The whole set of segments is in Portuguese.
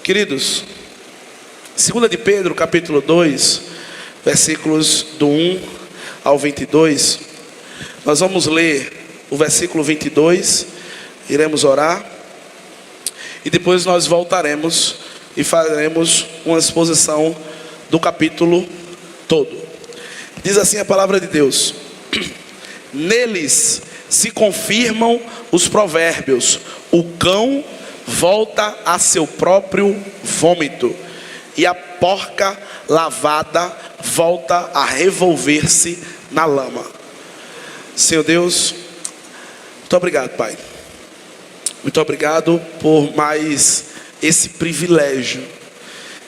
Queridos, 2 de Pedro, capítulo 2, versículos do 1 ao 22, nós vamos ler o versículo 22, iremos orar, e depois nós voltaremos e faremos uma exposição do capítulo todo. Diz assim a palavra de Deus: neles se confirmam os provérbios, o cão volta a seu próprio vômito, e a porca lavada volta a revolver-se na lama. Senhor Deus, muito obrigado, Pai. Muito obrigado por mais esse privilégio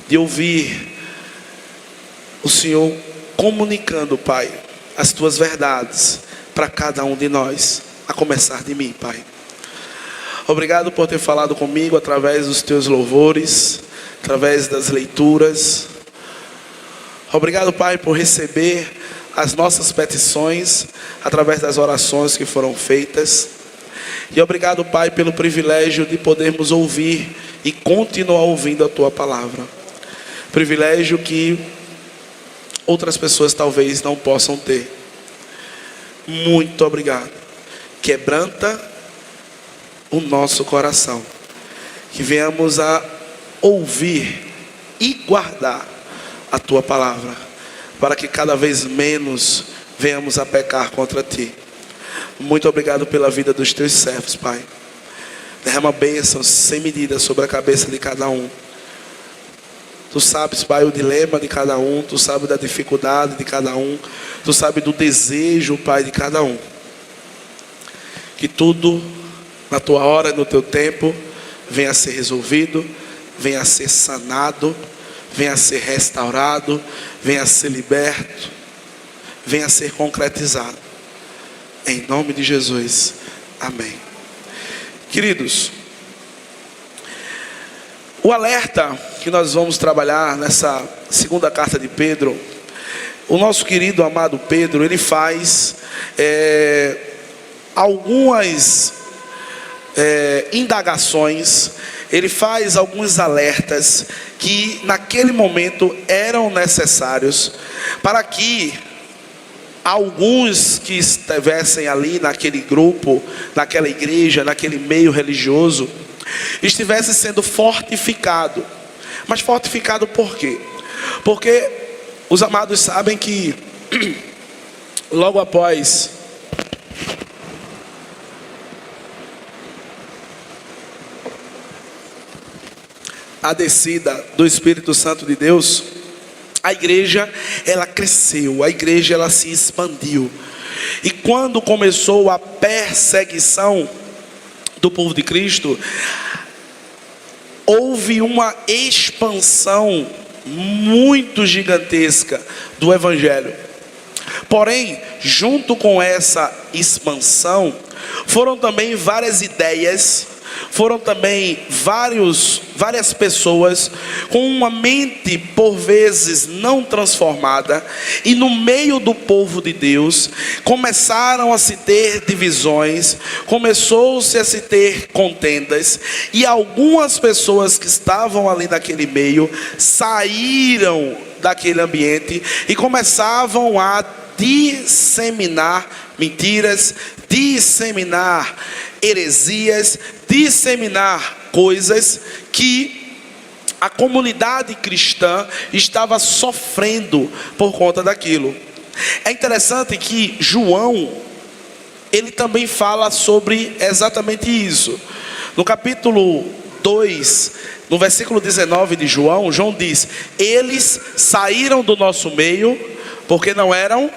de ouvir o Senhor comunicando, Pai, as tuas verdades para cada um de nós, a começar de mim, Pai. Obrigado por ter falado comigo através dos teus louvores, através das leituras. Obrigado, Pai, por receber as nossas petições através das orações que foram feitas. E obrigado, Pai, pelo privilégio de podermos ouvir e continuar ouvindo a tua palavra. Privilégio que outras pessoas talvez não possam ter. Muito obrigado. Quebranta o nosso coração, que venhamos a ouvir e guardar a tua palavra, para que cada vez menos venhamos a pecar contra ti. Muito obrigado pela vida dos teus servos, Pai. Derrama bênçãos sem medida sobre a cabeça de cada um. Tu sabes, Pai, o dilema de cada um, tu sabes da dificuldade de cada um, tu sabes do desejo, Pai, de cada um. Que tudo na tua hora, no teu tempo, venha a ser resolvido, venha a ser sanado, venha a ser restaurado, venha a ser liberto, venha a ser concretizado. Em nome de Jesus, amém. Queridos, o alerta que nós vamos trabalhar nessa segunda carta de Pedro, o nosso querido amado Pedro, ele faz algumas indagações, ele faz alguns alertas que naquele momento eram necessários para que alguns que estivessem ali naquele grupo, naquela igreja, naquele meio religioso, estivessem sendo fortificado. Mas fortificado por quê? Porque os amados sabem que logo após a descida do Espírito Santo de Deus, a igreja, ela cresceu, a igreja, ela se expandiu. E quando começou a perseguição do povo de Cristo, houve uma expansão muito gigantesca do Evangelho. Porém, junto com essa expansão, foram também várias ideias, foram também várias pessoas com uma mente por vezes não transformada, e no meio do povo de Deus começaram a se ter divisões, começou-se a se ter contendas, e algumas pessoas que estavam ali naquele meio saíram daquele ambiente e começavam a disseminar mentiras, disseminar heresias, disseminar coisas que a comunidade cristã estava sofrendo por conta daquilo. É interessante que João, ele também fala sobre exatamente isso. No capítulo 2, no versículo 19 de João, João diz: eles saíram do nosso meio, porque não eram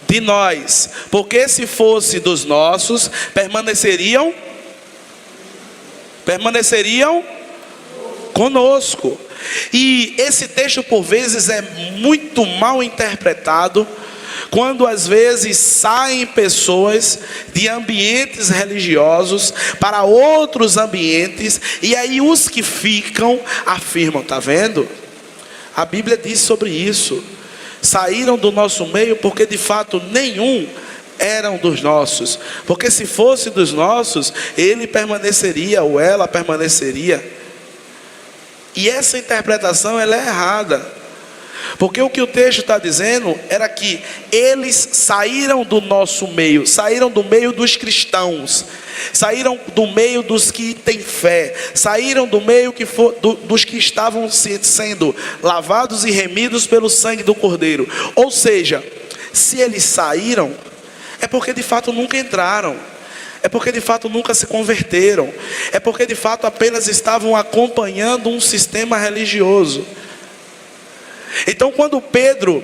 de nós, porque se fosse dos nossos, permaneceriam conosco. E esse texto por vezes é muito mal interpretado, quando às vezes saem pessoas de ambientes religiosos para outros ambientes, e aí os que ficam afirmam: está vendo? A Bíblia diz sobre isso. Saíram do nosso meio porque de fato nenhum eram dos nossos. Porque se fosse dos nossos, ele permaneceria ou ela permaneceria. E essa interpretação ela é errada. Porque o que o texto está dizendo era que eles saíram do nosso meio, saíram do meio dos cristãos, saíram do meio dos que têm fé, saíram do meio dos que estavam sendo lavados e remidos pelo sangue do Cordeiro. Ou seja, se eles saíram, é porque de fato nunca entraram, é porque de fato nunca se converteram, é porque de fato apenas estavam acompanhando um sistema religioso. Então, quando Pedro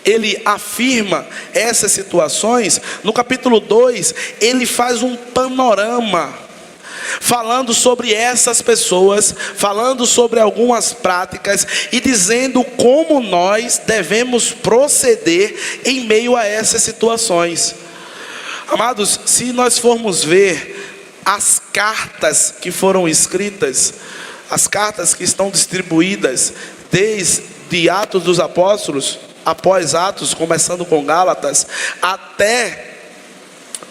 ele afirma essas situações, no capítulo 2, ele faz um panorama, falando sobre essas pessoas, falando sobre algumas práticas e dizendo como nós devemos proceder em meio a essas situações. Amados, se nós formos ver as cartas que foram escritas, as cartas que estão distribuídas desde Atos dos Apóstolos, após Atos, começando com Gálatas, até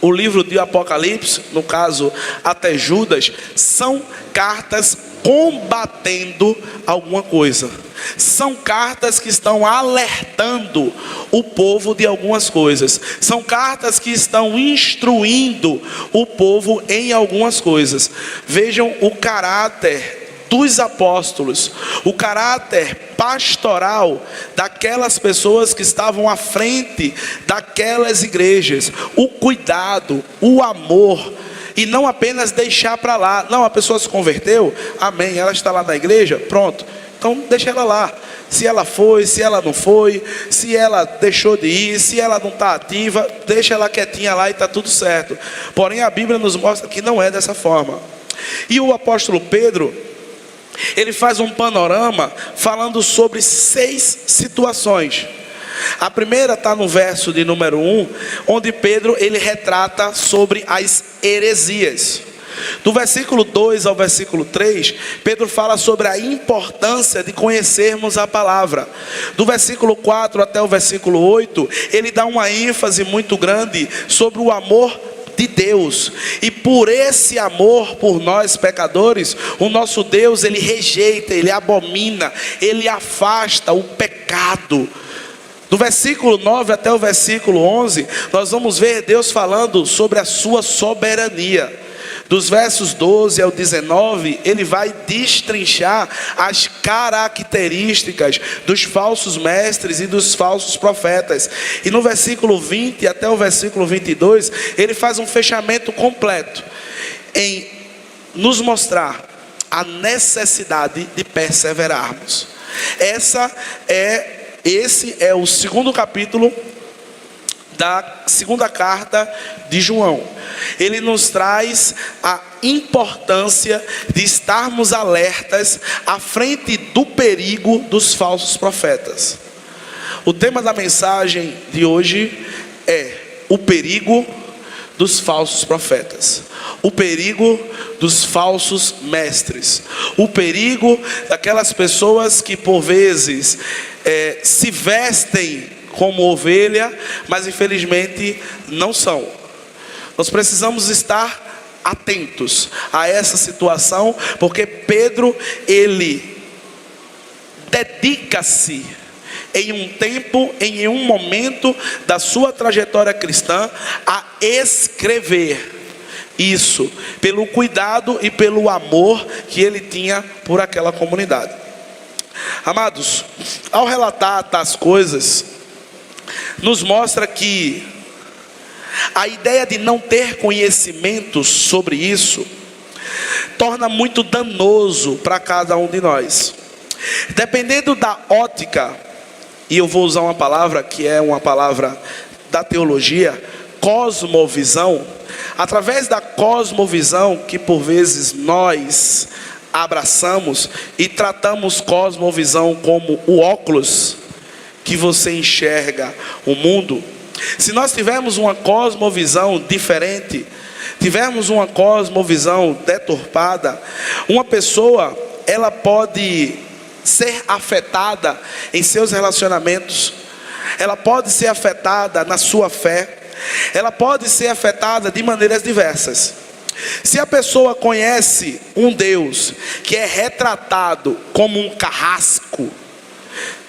o livro de Apocalipse, no caso até Judas, são cartas combatendo alguma coisa. São cartas que estão alertando o povo de algumas coisas. São cartas que estão instruindo o povo em algumas coisas. Vejam o caráter dos apóstolos, o caráter pastoral daquelas pessoas que estavam à frente daquelas igrejas, o cuidado, o amor, e não apenas deixar para lá. Não, a pessoa se converteu, amém, ela está lá na igreja, pronto, então deixa ela lá. Se ela foi, se ela não foi, se ela deixou de ir, se ela não está ativa, deixa ela quietinha lá e está tudo certo. Porém a Bíblia nos mostra que não é dessa forma. E o apóstolo Pedro, ele faz um panorama falando sobre 6 situações. A primeira está no verso de número 1, onde Pedro ele retrata sobre as heresias. Do versículo 2 ao versículo 3, Pedro fala sobre a importância de conhecermos a palavra. Do versículo 4 até o versículo 8, ele dá uma ênfase muito grande sobre o amor de Deus, e por esse amor por nós pecadores, o nosso Deus ele rejeita, ele abomina, ele afasta o pecado. Do versículo 9 até o versículo 11, nós vamos ver Deus falando sobre a sua soberania. Dos versos 12 ao 19, ele vai destrinchar as características dos falsos mestres e dos falsos profetas. E no versículo 20 até o versículo 22, ele faz um fechamento completo em nos mostrar a necessidade de perseverarmos. Esse é o segundo capítulo da segunda carta de João. Ele nos traz a importância de estarmos alertas à frente do perigo dos falsos profetas. O tema da mensagem de hoje é o perigo dos falsos profetas, o perigo dos falsos mestres, o perigo daquelas pessoas que por vezes se vestem como ovelha, mas infelizmente não são. Nós precisamos estar atentos a essa situação, porque Pedro, ele dedica-se em um tempo, em um momento da sua trajetória cristã, a escrever isso, pelo cuidado e pelo amor que ele tinha por aquela comunidade. Amados, ao relatar tais coisas, nos mostra que a ideia de não ter conhecimento sobre isso torna muito danoso para cada um de nós. Dependendo da ótica, e eu vou usar uma palavra que é uma palavra da teologia, cosmovisão. Através da cosmovisão que por vezes nós abraçamos e tratamos cosmovisão como o óculos que você enxerga o mundo. Se nós tivermos uma cosmovisão diferente, tivermos uma cosmovisão deturpada, uma pessoa, ela pode ser afetada em seus relacionamentos, ela pode ser afetada na sua fé, ela pode ser afetada de maneiras diversas. Se a pessoa conhece um Deus que é retratado como um carrasco,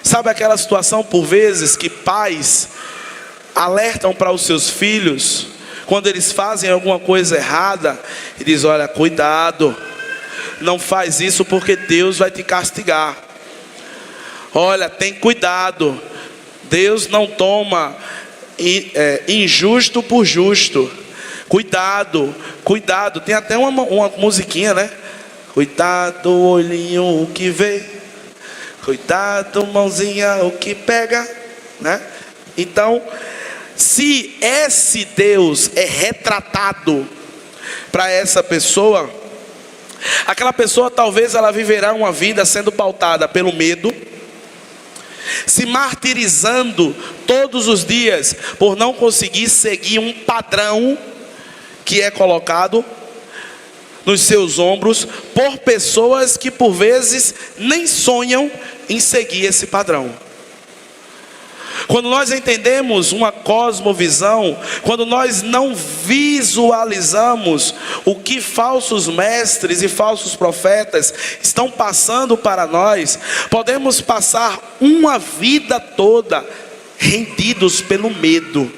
sabe aquela situação por vezes que pais alertam para os seus filhos quando eles fazem alguma coisa errada e diz: olha, cuidado, não faz isso porque Deus vai te castigar. Olha, tem cuidado, Deus não toma injusto por justo. Cuidado, cuidado. Tem até uma musiquinha, né? Cuidado, olhinho, o que vê. Cuidado, mãozinha, o que pega, né? Então, se esse Deus é retratado para essa pessoa, aquela pessoa talvez ela viverá uma vida sendo pautada pelo medo, se martirizando todos os dias por não conseguir seguir um padrão que é colocado nos seus ombros por pessoas que por vezes nem sonham em seguir esse padrão. Quando nós entendemos uma cosmovisão, quando nós não visualizamos o que falsos mestres e falsos profetas estão passando para nós, podemos passar uma vida toda rendidos pelo medo.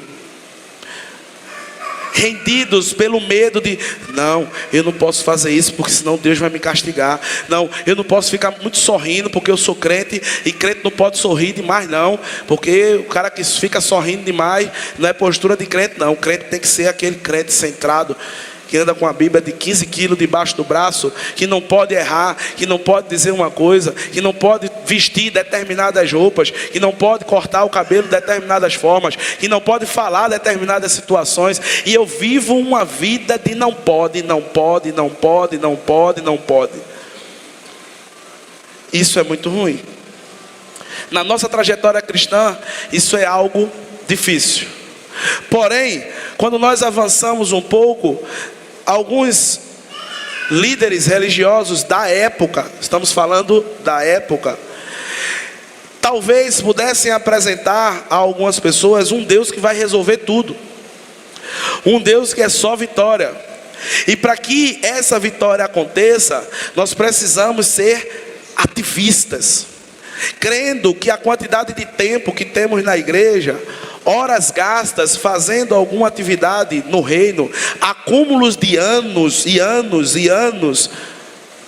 Rendidos pelo medo de: não, eu não posso fazer isso porque senão Deus vai me castigar. Não, eu não posso ficar muito sorrindo porque eu sou crente, e crente não pode sorrir demais não, porque o cara que fica sorrindo demais não é postura de crente não. O crente tem que ser aquele crente centrado, que anda com a Bíblia de 15 quilos debaixo do braço, que não pode errar, que não pode dizer uma coisa, que não pode vestir determinadas roupas, que não pode cortar o cabelo de determinadas formas, que não pode falar determinadas situações. E eu vivo uma vida de não pode, não pode, não pode, não pode, não pode. Isso é muito ruim. Na nossa trajetória cristã, isso é algo difícil. Porém, quando nós avançamos um pouco, alguns líderes religiosos da época, estamos falando da época, talvez pudessem apresentar a algumas pessoas um Deus que vai resolver tudo, um Deus que é só vitória. E para que essa vitória aconteça, nós precisamos ser ativistas, crendo que a quantidade de tempo que temos na igreja, horas gastas fazendo alguma atividade no reino, acúmulos de anos e anos e anos,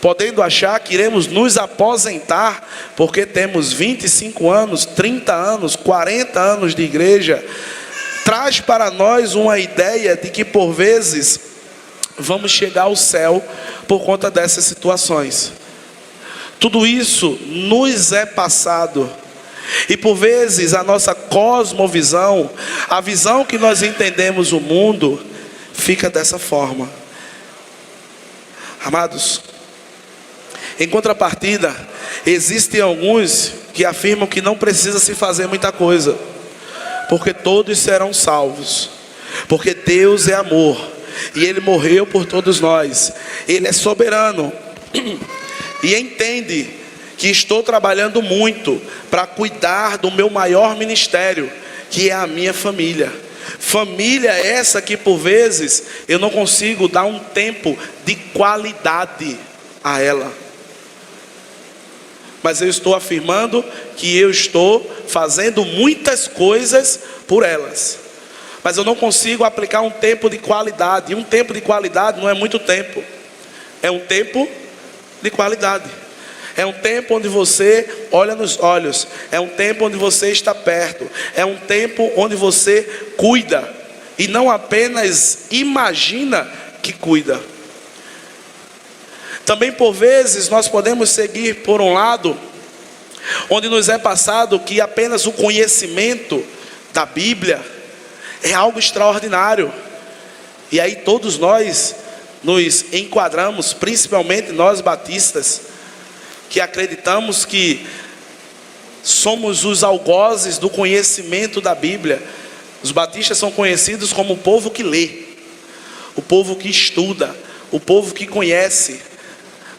podendo achar que iremos nos aposentar porque temos 25 anos, 30 anos, 40 anos de igreja, traz para nós uma ideia de que por vezes vamos chegar ao céu por conta dessas situações. Tudo isso nos é passado. E por vezes a nossa cosmovisão, a visão que nós entendemos o mundo, fica dessa forma. Amados, em contrapartida, existem alguns que afirmam que não precisa se fazer muita coisa, porque todos serão salvos, porque Deus é amor, e Ele morreu por todos nós, Ele é soberano, e entende que estou trabalhando muito para cuidar do meu maior ministério, que é a minha família. Família essa que por vezes eu não consigo dar um tempo de qualidade a ela. Mas eu estou afirmando que eu estou fazendo muitas coisas por elas. Mas eu não consigo aplicar um tempo de qualidade. E um tempo de qualidade não é muito tempo. É um tempo de qualidade. É um tempo onde você olha nos olhos. É um tempo onde você está perto. É um tempo onde você cuida e não apenas imagina que cuida. Também por vezes nós podemos seguir por um lado, onde nos é passado que apenas o conhecimento da Bíblia é algo extraordinário. E aí todos nós nos enquadramos, principalmente nós batistas, que acreditamos que somos os algozes do conhecimento da Bíblia. Os batistas são conhecidos como o povo que lê, o povo que estuda, o povo que conhece.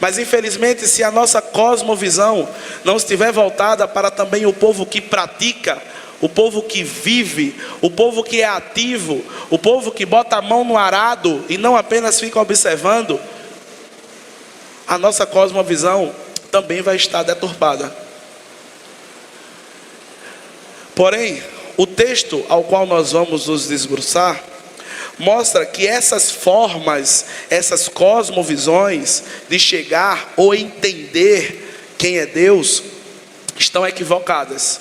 Mas infelizmente, se a nossa cosmovisão não estiver voltada para também o povo que pratica, o povo que vive, o povo que é ativo, o povo que bota a mão no arado e não apenas fica observando, a nossa cosmovisão também vai estar deturpada. Porém, o texto ao qual nós vamos nos debruçar mostra que essas formas, essas cosmovisões de chegar ou entender quem é Deus estão equivocadas.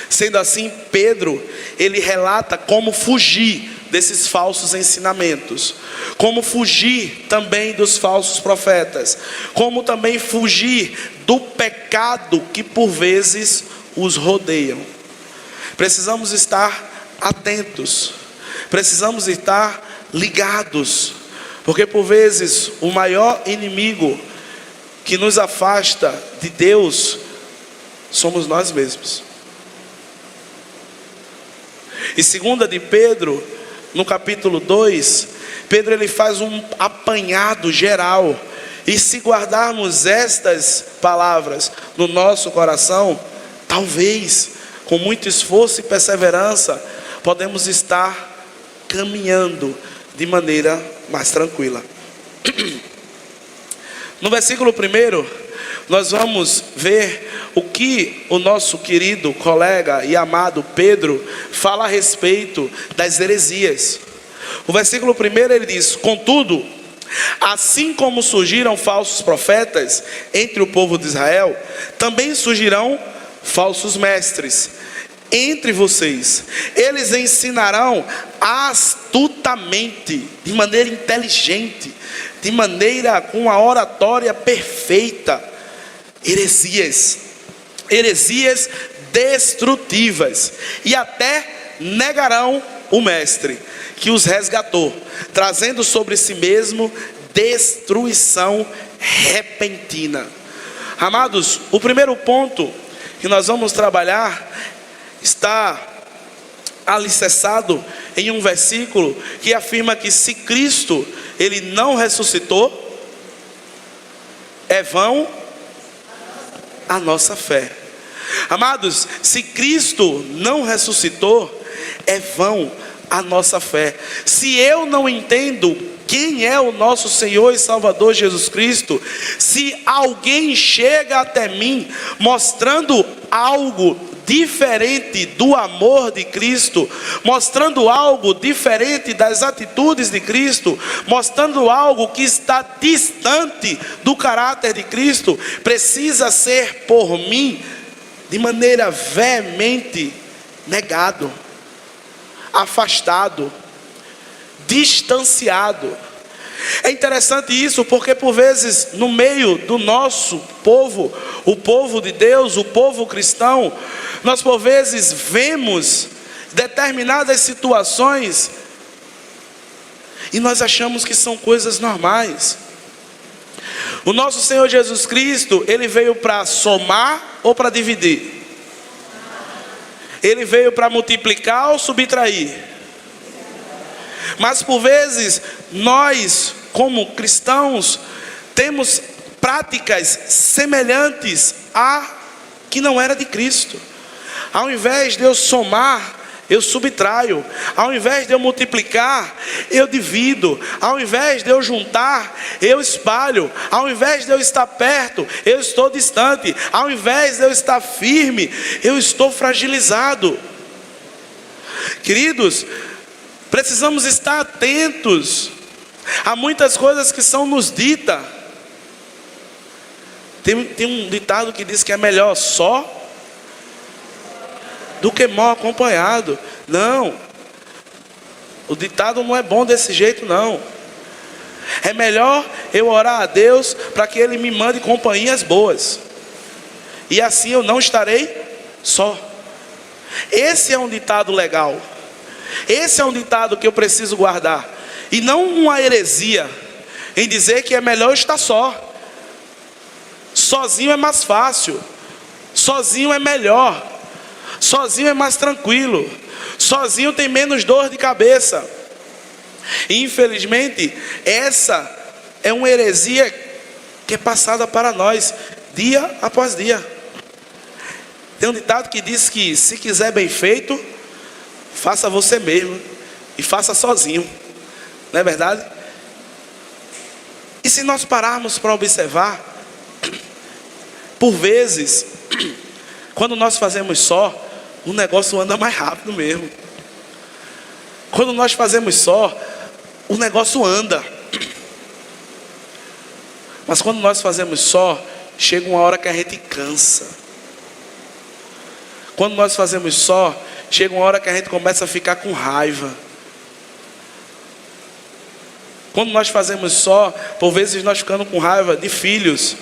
Sendo assim, Pedro, ele relata como fugir desses falsos ensinamentos, como fugir também dos falsos profetas, como também fugir do pecado que por vezes os rodeiam. Precisamos estar atentos, precisamos estar ligados, porque por vezes o maior inimigo que nos afasta de Deus somos nós mesmos. E segunda de Pedro, no capítulo 2, Pedro ele faz um apanhado geral. E se guardarmos estas palavras no nosso coração, talvez com muito esforço e perseverança, podemos estar caminhando de maneira mais tranquila. No versículo 1, nós vamos ver o que o nosso querido colega e amado Pedro fala a respeito das heresias. O versículo 1 ele diz: contudo, assim como surgiram falsos profetas entre o povo de Israel, também surgirão falsos mestres entre vocês. Eles ensinarão astutamente, de maneira inteligente, de maneira com uma oratória perfeita, heresias destrutivas, e até negarão o mestre que os resgatou, trazendo sobre si mesmo destruição repentina. Amados, o primeiro ponto que nós vamos trabalhar está alicerçado em um versículo que afirma que se Cristo ele não ressuscitou, é vão a nossa fé. Amados, se Cristo não ressuscitou, é vão a nossa fé. Se eu não entendo quem é o nosso Senhor e Salvador Jesus Cristo, se alguém chega até mim mostrando algo diferente do amor de Cristo, mostrando algo diferente das atitudes de Cristo, mostrando algo que está distante do caráter de Cristo, precisa ser por mim de maneira veemente negado, afastado, distanciado. É interessante isso, porque por vezes no meio do nosso povo, o povo de Deus, o povo cristão, nós por vezes vemos determinadas situações e nós achamos que são coisas normais. O nosso Senhor Jesus Cristo, ele veio para somar ou para dividir? Ele veio para multiplicar ou subtrair? Mas por vezes nós, como cristãos, temos práticas semelhantes a que não era de Cristo. Ao invés de eu somar, eu subtraio. Ao invés de eu multiplicar, eu divido. Ao invés de eu juntar, eu espalho. Ao invés de eu estar perto, eu estou distante. Ao invés de eu estar firme, eu estou fragilizado. Queridos, precisamos estar atentos a muitas coisas que são nos ditas. Tem um ditado que diz que é melhor só do que mal acompanhado. Não. O ditado não é bom desse jeito, não. É melhor eu orar a Deus para que Ele me mande companhias boas, e assim eu não estarei só. Esse é um ditado legal. Esse é um ditado que eu preciso guardar, e não uma heresia em dizer que é melhor estar só. Sozinho é mais fácil, sozinho é melhor, sozinho é mais tranquilo, sozinho tem menos dor de cabeça. E infelizmente essa é uma heresia que é passada para nós dia após dia. Tem um ditado que diz que se quiser bem feito, faça você mesmo, e faça sozinho. Não é verdade? E se nós pararmos para observar, por vezes, quando nós fazemos só, o negócio anda mais rápido mesmo. Quando nós fazemos só, o negócio anda. Mas quando nós fazemos só, chega uma hora que a gente cansa. Quando nós fazemos só, chega uma hora que a gente começa a ficar com raiva. Quando nós fazemos só, por vezes nós ficamos com raiva de filhos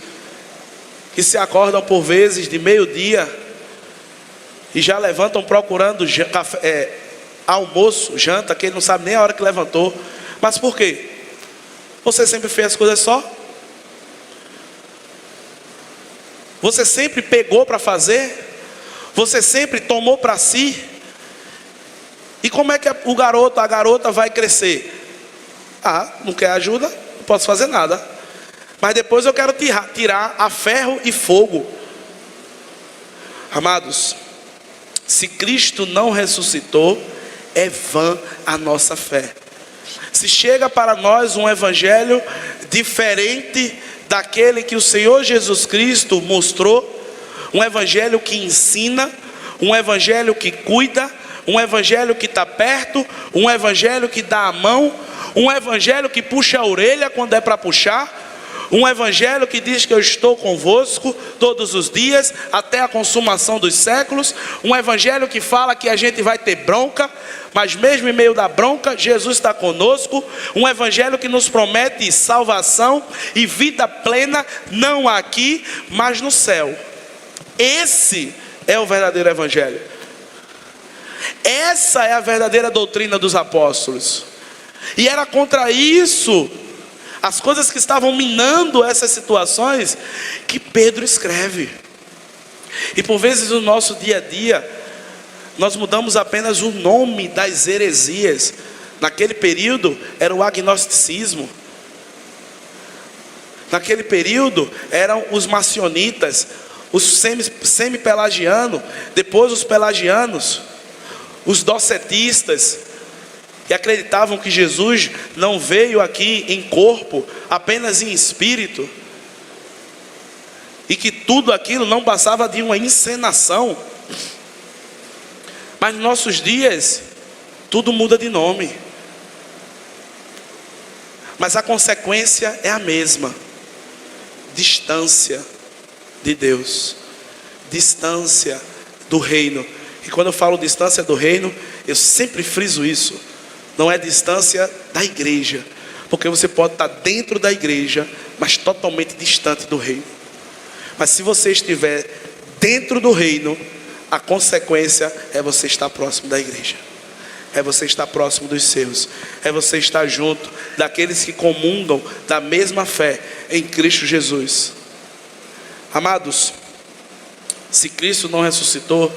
que se acordam por vezes de meio-dia e já levantam procurando almoço, janta, que ele não sabe nem a hora que levantou. Mas por quê? Você sempre fez as coisas só? Você sempre pegou para fazer? Você sempre tomou para si? E como é que o garoto, a garota vai crescer? Não quer ajuda? Não posso fazer nada. Mas depois eu quero tirar a ferro e fogo. Amados, se Cristo não ressuscitou, é vã a nossa fé. Se chega para nós um evangelho diferente daquele que o Senhor Jesus Cristo mostrou, um evangelho que ensina, um evangelho que cuida, um evangelho que está perto, um evangelho que dá a mão, um evangelho que puxa a orelha quando é para puxar, um evangelho que diz que eu estou convosco todos os dias, até a consumação dos séculos. Um evangelho que fala que a gente vai ter bronca, mas mesmo em meio da bronca, Jesus está conosco. Um evangelho que nos promete salvação e vida plena, não aqui, mas no céu. Esse é o verdadeiro evangelho. Essa é a verdadeira doutrina dos apóstolos. E era contra isso, as coisas que estavam minando essas situações, que Pedro escreve. E por vezes no nosso dia a dia, nós mudamos apenas o nome das heresias. Naquele período era o agnosticismo. Naquele período eram os macionitas, os semi-pelagianos, depois os pelagianos, os docetistas, que acreditavam que Jesus não veio aqui em corpo, apenas em espírito, e que tudo aquilo não passava de uma encenação. Mas nos nossos dias, tudo muda de nome, mas a consequência é a mesma: distância de Deus, distância do reino. E quando eu falo distância do reino, eu sempre friso isso. Não é distância da igreja, porque você pode estar dentro da igreja, mas totalmente distante do reino. Mas se você estiver dentro do reino, a consequência é você estar próximo da igreja, é você estar próximo dos seus, é você estar junto daqueles que comungam da mesma fé em Cristo Jesus. Amados, se Cristo não ressuscitou,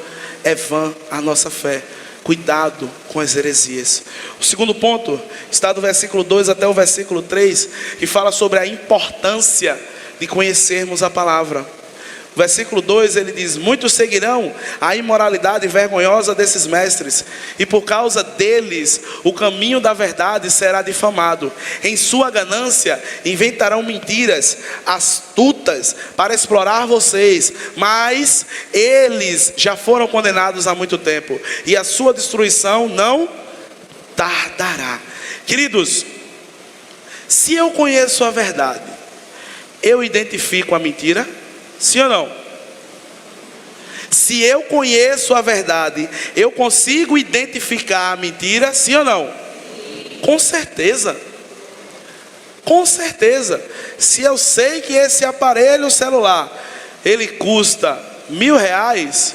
é vã a nossa fé. Cuidado com as heresias. O segundo ponto está do versículo 2 até o versículo 3, que fala sobre a importância de conhecermos a palavra. O versículo 2 ele diz: muitos seguirão a imoralidade vergonhosa desses mestres, e por causa deles o caminho da verdade será difamado. Em sua ganância inventarão mentiras astutas para explorar vocês, mas eles já foram condenados há muito tempo, e a sua destruição não tardará. Queridos, se eu conheço a verdade, eu identifico a mentira? Sim ou não? Se eu conheço a verdade, eu consigo identificar a mentira? Sim ou não? Com certeza. Com certeza. Se eu sei que esse aparelho celular, ele custa R$1.000,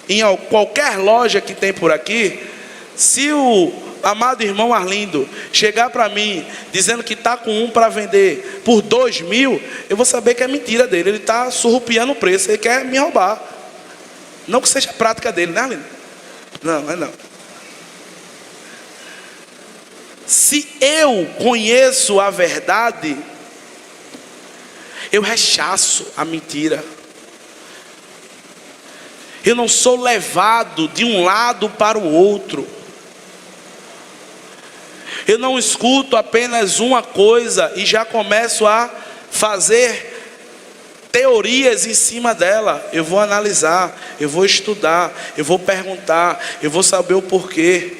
em qualquer loja que tem por aqui, se o amado irmão Arlindo chegar para mim dizendo que está com um para vender por 2.000, eu vou saber que é mentira dele. Ele está surrupiando o preço, ele quer me roubar. Não que seja a prática dele, né, Arlindo? Não, é não. Se eu conheço a verdade, eu rechaço a mentira. Eu não sou levado de um lado para o outro. Eu não escuto apenas uma coisa e já começo a fazer teorias em cima dela. Eu vou analisar, eu vou estudar, eu vou perguntar, eu vou saber o porquê.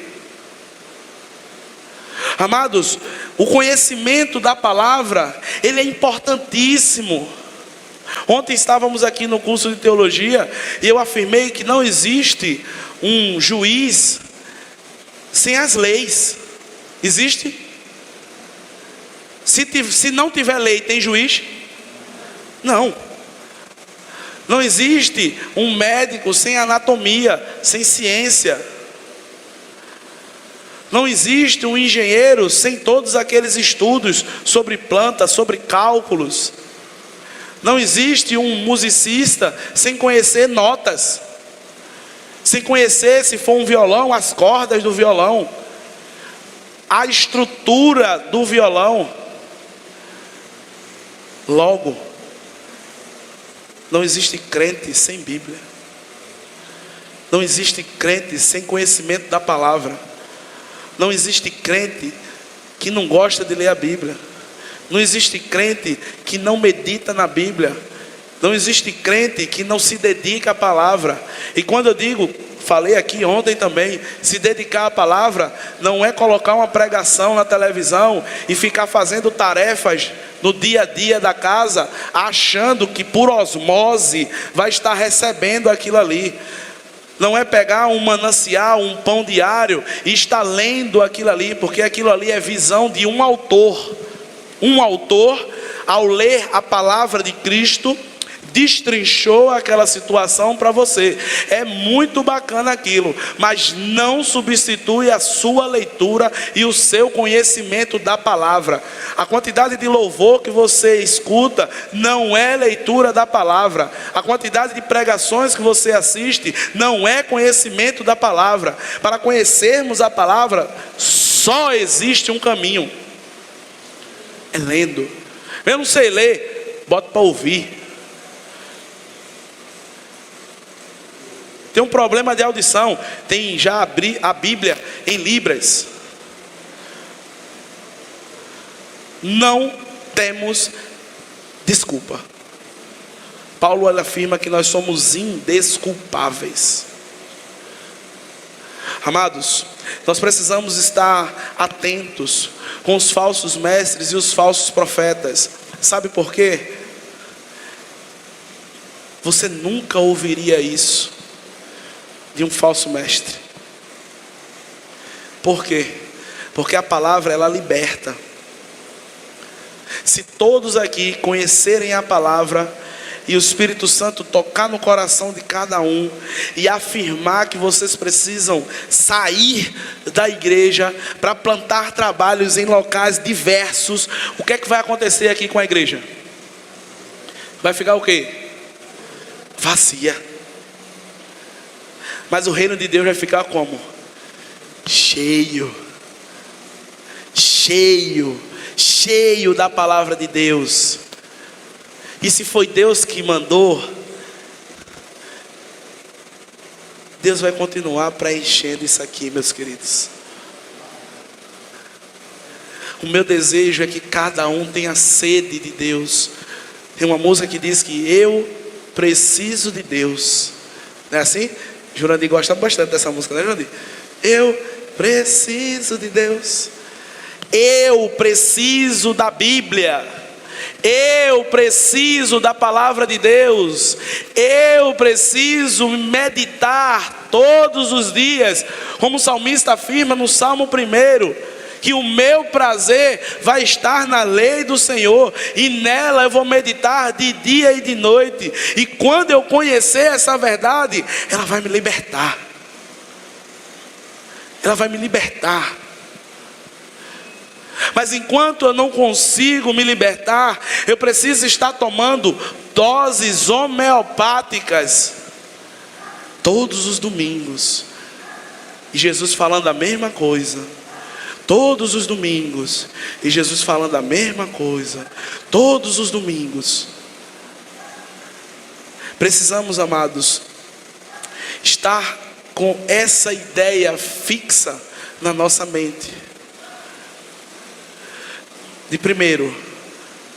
Amados, o conhecimento da palavra, ele é importantíssimo. Ontem estávamos aqui no curso de teologia e eu afirmei que não existe um juiz sem as leis. Existe? Se não tiver lei, tem juiz? Não. Não existe um médico sem anatomia, sem ciência. Não existe um engenheiro sem todos aqueles estudos sobre plantas, sobre cálculos. Não existe um musicista sem conhecer notas, sem conhecer, se for um violão, as cordas do violão, a estrutura do violão. Logo, não existe crente sem Bíblia. Não existe crente sem conhecimento da palavra. Não existe crente que não gosta de ler a Bíblia. Não existe crente que não medita na Bíblia. Não existe crente que não se dedica à palavra. E quando eu digo, falei aqui ontem também, se dedicar à palavra não é colocar uma pregação na televisão e ficar fazendo tarefas no dia a dia da casa, achando que por osmose vai estar recebendo aquilo ali. Não é pegar um manancial, um pão diário e estar lendo aquilo ali, porque aquilo ali é visão de um autor. Um autor, ao ler a palavra de Cristo, destrinchou aquela situação para você. É muito bacana aquilo, mas não substitui a sua leitura e o seu conhecimento da palavra. A quantidade de louvor que você escuta não é leitura da palavra. A quantidade de pregações que você assiste não é conhecimento da palavra. Para conhecermos a palavra, só existe um caminho: é lendo. Eu não sei ler, boto para ouvir. Tem um problema de audição, tem já a Bíblia em Libras. Não temos desculpa. Paulo afirma que nós somos indesculpáveis. Amados, nós precisamos estar atentos com os falsos mestres e os falsos profetas. Sabe por quê? Você nunca ouviria isso de um falso mestre. Por quê? Porque a palavra, ela liberta. Se todos aqui conhecerem a palavra e o Espírito Santo tocar no coração de cada um e afirmar que vocês precisam sair da igreja para plantar trabalhos em locais diversos, o que é que vai acontecer aqui com a igreja? Vai ficar o quê? Vazia. Mas o reino de Deus vai ficar como? Cheio. Cheio. Cheio da palavra de Deus. E se foi Deus que mandou, Deus vai continuar preenchendo isso aqui, meus queridos. O meu desejo é que cada um tenha sede de Deus. Tem uma música que diz que eu preciso de Deus. Não é assim? Jurandir gosta bastante dessa música, né, Jurandir? Eu preciso de Deus. Eu preciso da Bíblia. Eu preciso da palavra de Deus. Eu preciso meditar todos os dias. Como o salmista afirma no Salmo 1: que o meu prazer vai estar na lei do Senhor, e nela eu vou meditar de dia e de noite, e quando eu conhecer essa verdade, ela vai me libertar. Ela vai me libertar. Mas enquanto eu não consigo me libertar, eu preciso estar tomando doses homeopáticas todos os domingos. E Jesus falando a mesma coisa todos os domingos. E Jesus falando a mesma coisa todos os domingos. Precisamos, amados, estar com essa ideia fixa na nossa mente. De primeiro,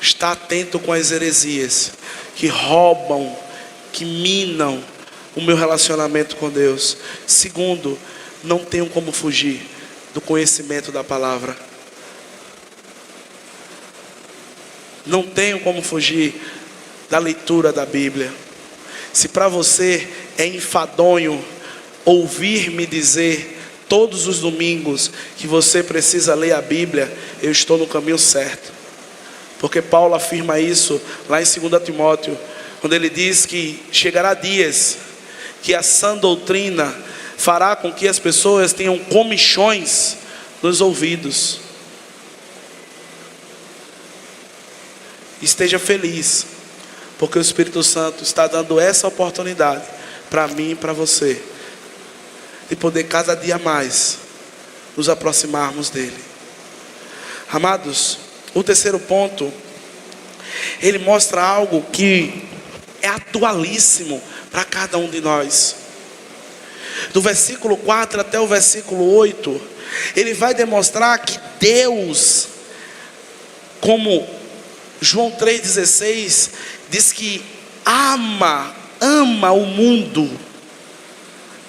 estar atento com as heresias que roubam, que minam o meu relacionamento com Deus. Segundo, não tenho como fugir do conhecimento da palavra. Não tenho como fugir da leitura da Bíblia. Se para você é enfadonho ouvir-me dizer todos os domingos que você precisa ler a Bíblia, eu estou no caminho certo. Porque Paulo afirma isso lá em 2 Timóteo, quando ele diz que chegará dias que a sã doutrina fará com que as pessoas tenham comichões nos ouvidos. Esteja feliz, porque o Espírito Santo está dando essa oportunidade para mim e para você, de poder cada dia mais nos aproximarmos dele. Amados, o terceiro ponto, ele mostra algo que é atualíssimo para cada um de nós. Do versículo 4 até o versículo 8, ele vai demonstrar que Deus, como João 3,16 diz que ama o mundo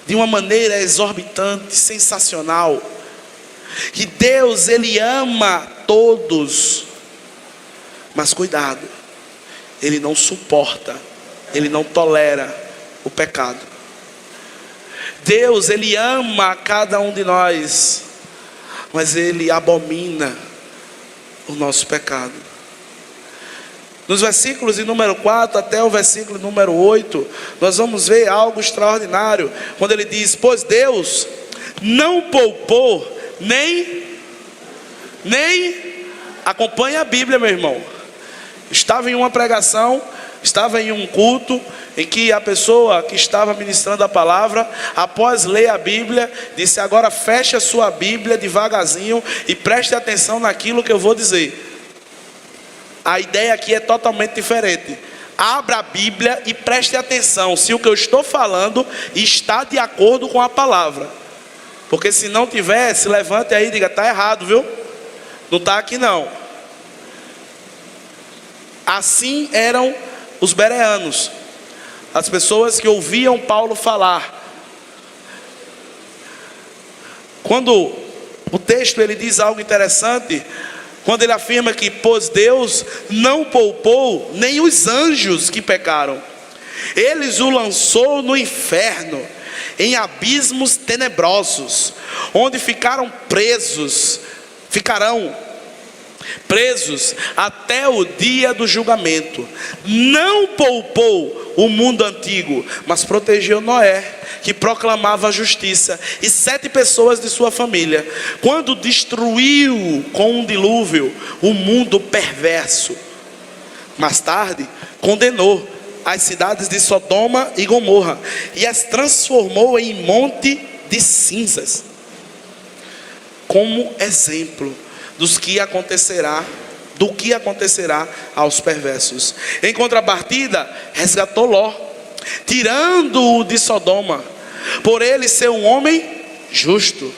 de uma maneira exorbitante, sensacional. Que Deus, ele ama todos. Mas cuidado, ele não suporta, ele não tolera o pecado. Deus, ele ama cada um de nós, mas ele abomina o nosso pecado. Nos versículos de número 4 até o versículo número 8, nós vamos ver algo extraordinário, quando ele diz: pois Deus não poupou nem acompanha a Bíblia, meu irmão. Estava em uma pregação, estava em um culto, em que a pessoa que estava ministrando a palavra, após ler a Bíblia, disse: agora feche a sua Bíblia devagarzinho e preste atenção naquilo que eu vou dizer. A ideia aqui é totalmente diferente. Abra a Bíblia e preste atenção se o que eu estou falando está de acordo com a palavra. Porque se não tiver, se levante aí e diga: está errado, viu? Não está aqui não. Assim eram os bereanos, as pessoas que ouviam Paulo falar. Quando o texto ele diz algo interessante, quando ele afirma que pois Deus não poupou nem os anjos que pecaram, eles o lançou no inferno, em abismos tenebrosos, onde ficarão presos até o dia do julgamento. Não poupou o mundo antigo, mas protegeu Noé, que proclamava a justiça, e 7 pessoas de sua família, quando destruiu com um dilúvio o mundo perverso. Mais tarde condenou as cidades de Sodoma e Gomorra e as transformou em monte de cinzas, como exemplo do que acontecerá aos perversos. Em contrapartida, resgatou Ló, tirando-o de Sodoma, por ele ser um homem justo,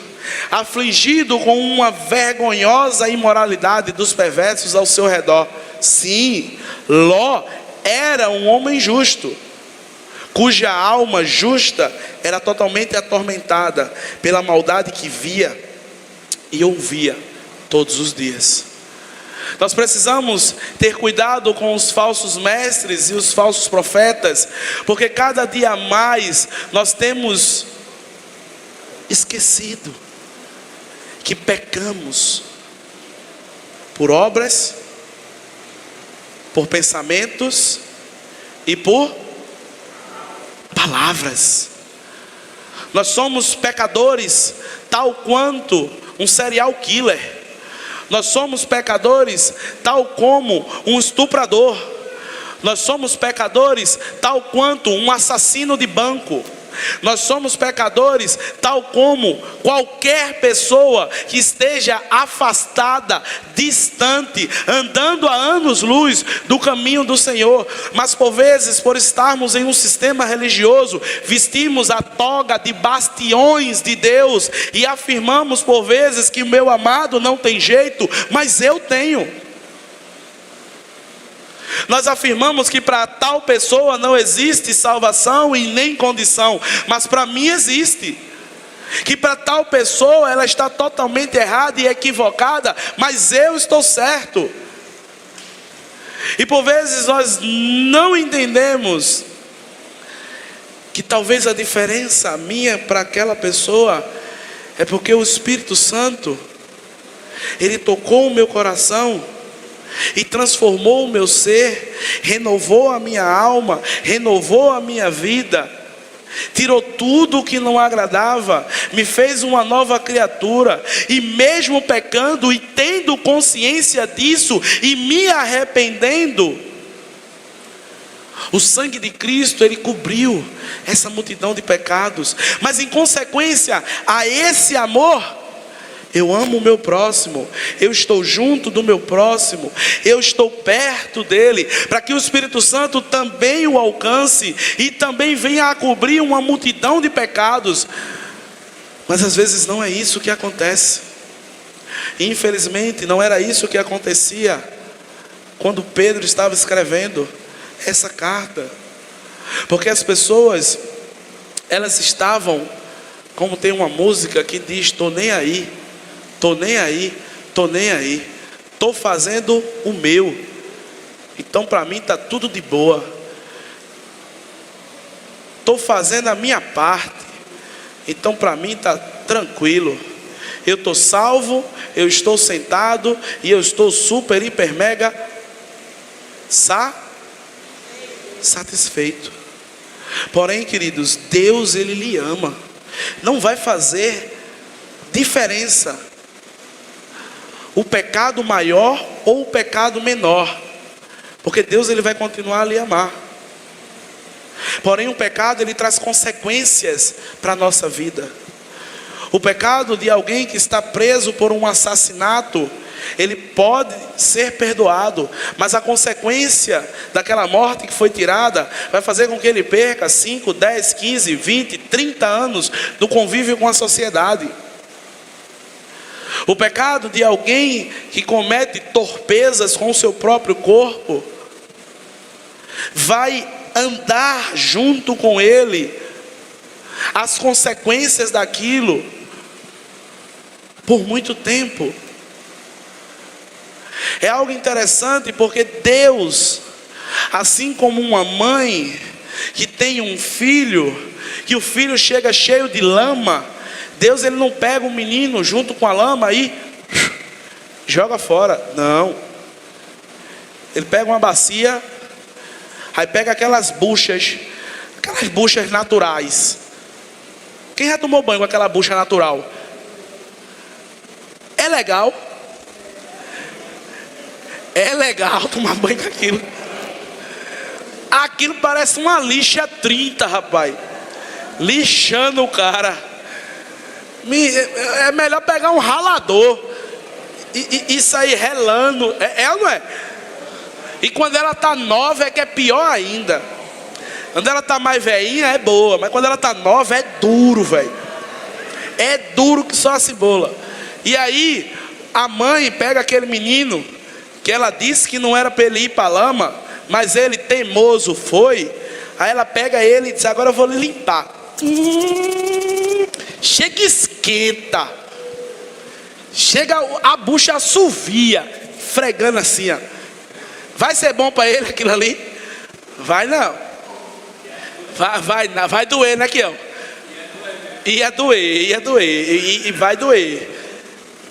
afligido com uma vergonhosa imoralidade dos perversos ao seu redor. Sim, Ló era um homem justo, cuja alma justa era totalmente atormentada pela maldade que via e ouvia todos os dias. Nós precisamos ter cuidado com os falsos mestres e os falsos profetas, porque cada dia mais nós temos esquecido que pecamos por obras, por pensamentos e por palavras. Nós somos pecadores tal quanto um serial killer. Nós somos pecadores tal como um estuprador. Nós somos pecadores tal quanto um assassino de banco. Nós somos pecadores tal como qualquer pessoa que esteja afastada, distante, andando a anos-luz do caminho do Senhor. Mas por vezes, por estarmos em um sistema religioso, vestimos a toga de bastiões de Deus e afirmamos por vezes que o meu amado não tem jeito, mas eu tenho. Nós afirmamos que para tal pessoa não existe salvação e nem condição, mas para mim existe. Que para tal pessoa ela está totalmente errada e equivocada, mas eu estou certo. E por vezes nós não entendemos que talvez a diferença minha para aquela pessoa é porque o Espírito Santo, ele tocou o meu coração e transformou o meu ser, renovou a minha alma, renovou a minha vida, tirou tudo o que não agradava, me fez uma nova criatura. E mesmo pecando e tendo consciência disso e me arrependendo, o sangue de Cristo, ele cobriu essa multidão de pecados. Mas em consequência a esse amor, eu amo o meu próximo, eu estou junto do meu próximo, eu estou perto dele, para que o Espírito Santo também o alcance e também venha a cobrir uma multidão de pecados. Mas às vezes não é isso que acontece. Infelizmente não era isso que acontecia quando Pedro estava escrevendo essa carta, porque as pessoas, elas estavam, como tem uma música que diz: estou nem aí, estou nem aí, estou nem aí, estou fazendo o meu, então para mim está tudo de boa, estou fazendo a minha parte, então para mim está tranquilo, eu estou salvo, eu estou sentado e eu estou super, hiper, mega satisfeito. Porém, queridos, Deus, ele lhe ama, não vai fazer diferença o pecado maior ou o pecado menor, porque Deus, ele vai continuar a lhe amar. Porém o pecado, ele traz consequências para a nossa vida. O pecado de alguém que está preso por um assassinato, ele pode ser perdoado, mas a consequência daquela morte que foi tirada vai fazer com que ele perca 5, 10, 15, 20, 30 anos do convívio com a sociedade. O pecado de alguém que comete torpezas com o seu próprio corpo vai andar junto com ele as consequências daquilo por muito tempo. É algo interessante, porque Deus, assim como uma mãe que tem um filho, que o filho chega cheio de lama, Deus, ele não pega o menino junto com a lama e joga fora, não. Ele pega uma bacia, aí pega aquelas buchas naturais. Quem já tomou banho com aquela bucha natural? É legal. É legal tomar banho com aquilo. Aquilo parece uma lixa 30, rapaz. Lixando o cara. É melhor pegar um ralador e sair relando. É ou não é? E quando ela está nova é que é pior ainda. Quando ela está mais velhinha é boa, mas quando ela está nova é duro, velho. É duro que só a cebola. E aí a mãe pega aquele menino que ela disse que não era para ele ir para a lama, mas ele teimoso foi. Aí ela pega ele e diz: agora eu vou lhe limpar. Chega, esquenta. Chega, a bucha assovia, fregando assim, ó. Vai ser bom para ele aquilo ali? Vai não. Vai doer, né, que ó. Ia doer, e vai doer.